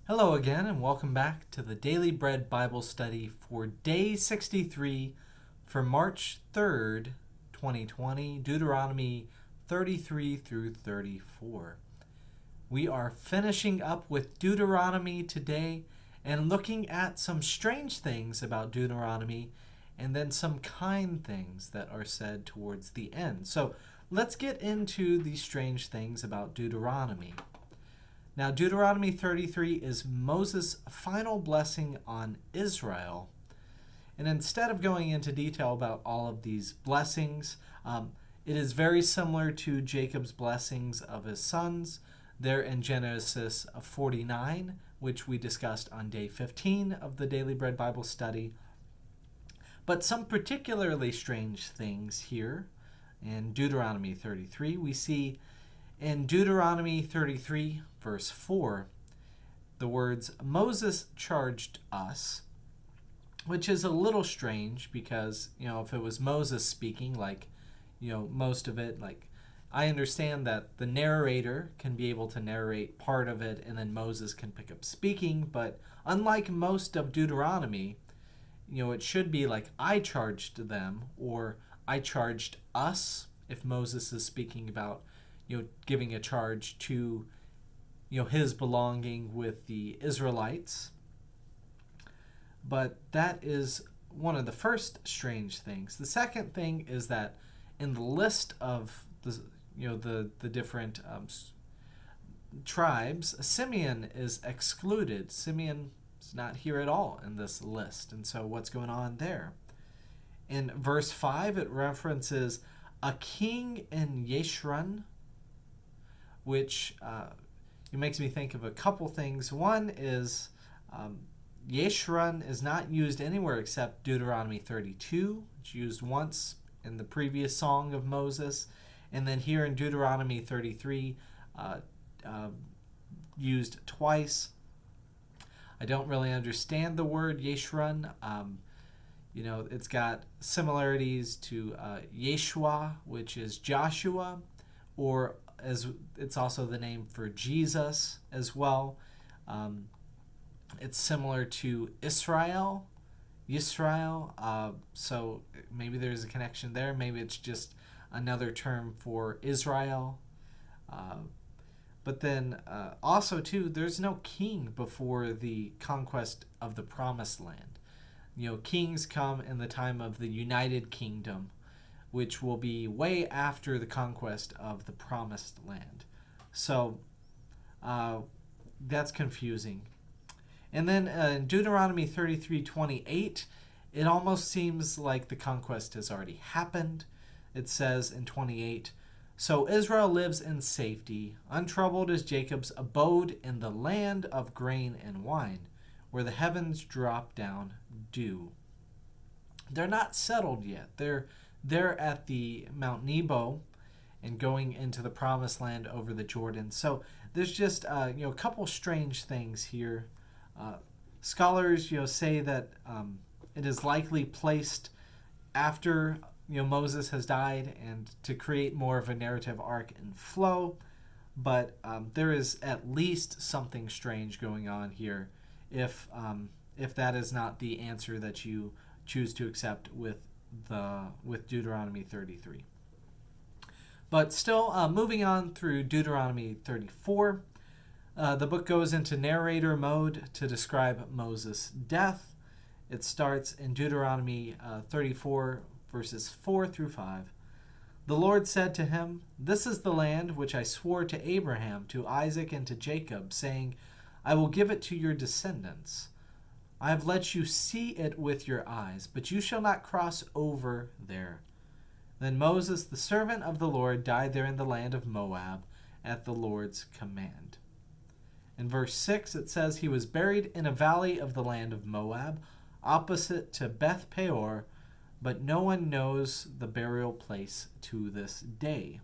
Hello again, and welcome back to the Daily Bread Bible Study for Day 63 for March 3rd, 2020, Deuteronomy 33 through 34. We are finishing up with Deuteronomy today and looking at some strange things about Deuteronomy and then some kind things that are said towards the end. So let's get into these strange things about Deuteronomy. Now, Deuteronomy 33 is Moses' final blessing on Israel. And instead of going into detail about all of these blessings, it is very similar to Jacob's blessings of his sons. They're in Genesis 49, which we discussed on day 15 of the Daily Bread Bible Study. But some particularly strange things here in Deuteronomy 33. We see in Deuteronomy 33, verse 4, the words, Moses charged us, which is a little strange because, if it was Moses speaking, most of it, I understand that the narrator can be able to narrate part of it and then Moses can pick up speaking, but unlike most of Deuteronomy, it should be like I charged them or I charged us if Moses is speaking about giving a charge to, his belonging with the Israelites. But that is one of the first strange things. The second thing is that in the list of the different tribes, Simeon is excluded. Simeon is not here at all in this list. And so what's going on there? In verse 5, it references a king in Yeshurun, which it makes me think of a couple things. One is Yeshurun is not used anywhere except Deuteronomy 32. It's used once in the previous song of Moses, and then here in Deuteronomy 33, used twice. I don't really understand the word Yeshurun. It's got similarities to Yeshua, which is Joshua, or as it's also the name for Jesus as well. It's similar to Israel, so maybe there's a connection there. Maybe it's just another term for Israel. But then also, too, there's no king before the conquest of the Promised Land. Kings come in the time of the United Kingdom, which will be way after the conquest of the Promised Land. So that's confusing. And then in Deuteronomy 33:28, it almost seems like the conquest has already happened. It says in 28, So Israel lives in safety, untroubled as Jacob's abode in the land of grain and wine, where the heavens drop down dew. They're not settled yet. They're at the Mount Nebo and going into the Promised Land over the Jordan. So there's just a couple strange things here. Scholars say that it is likely placed after Moses has died and to create more of a narrative arc and flow. But there is at least something strange going on here if that is not the answer that you choose to accept with Deuteronomy 33. But still, moving on through Deuteronomy 34, the book goes into narrator mode to describe Moses' death. It starts in Deuteronomy 34, verses 4 through 5. The Lord said to him, This is the land which I swore to Abraham, to Isaac, and to Jacob, saying, I will give it to your descendants. I have let you see it with your eyes, but you shall not cross over there. Then Moses, the servant of the Lord, died there in the land of Moab at the Lord's command. In verse 6, it says, He was buried in a valley of the land of Moab, opposite to Beth Peor, but no one knows the burial place to this day.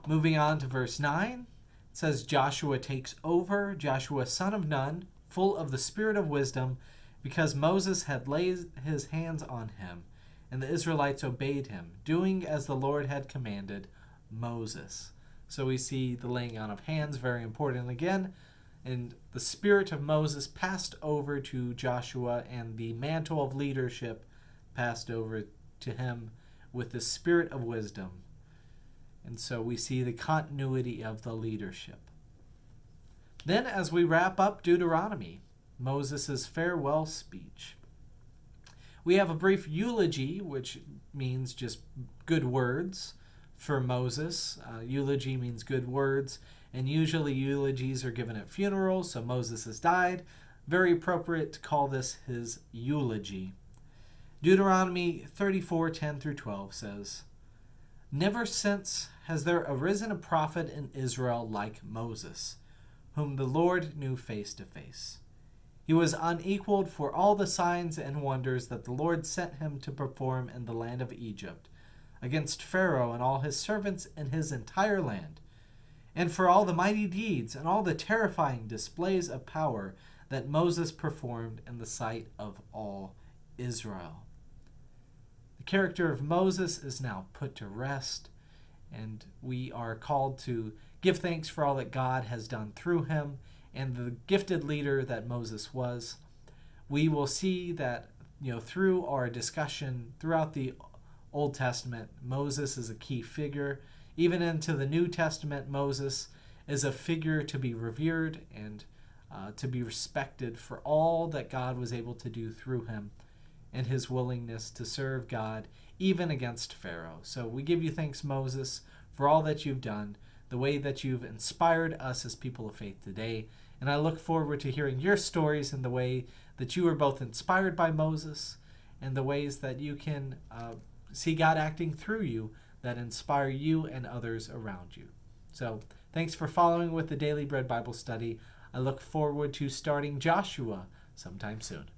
Moving on to verse 9, it says, Joshua takes over, Joshua son of Nun, full of the spirit of wisdom, because Moses had laid his hands on him, and the Israelites obeyed him, doing as the Lord had commanded Moses. So we see the laying on of hands, very important. Again, And the spirit of Moses passed over to Joshua, and the mantle of leadership passed over to him with the spirit of wisdom. And so we see the continuity of the leadership. Then, as we wrap up Deuteronomy, Moses' farewell speech, we have a brief eulogy, which means just good words for Moses. Eulogy means good words, and usually eulogies are given at funerals, so Moses has died. Very appropriate to call this his eulogy. Deuteronomy 34:10-12 says, "Never since has there arisen a prophet in Israel like Moses, whom the Lord knew face to face. He was unequaled for all the signs and wonders that the Lord sent him to perform in the land of Egypt, against Pharaoh and all his servants and his entire land, and for all the mighty deeds and all the terrifying displays of power that Moses performed in the sight of all Israel." The character of Moses is now put to rest, and we are called to give thanks for all that God has done through him and the gifted leader that Moses was. We will see that, through our discussion throughout the Old Testament, Moses is a key figure. Even into the New Testament, Moses is a figure to be revered and to be respected for all that God was able to do through him and his willingness to serve God even against Pharaoh. So we give you thanks, Moses, for all that you've done, the way that you've inspired us as people of faith today. And I look forward to hearing your stories and the way that you were both inspired by Moses and the ways that you can see God acting through you that inspire you and others around you. So thanks for following with the Daily Bread Bible Study. I look forward to starting Joshua sometime soon.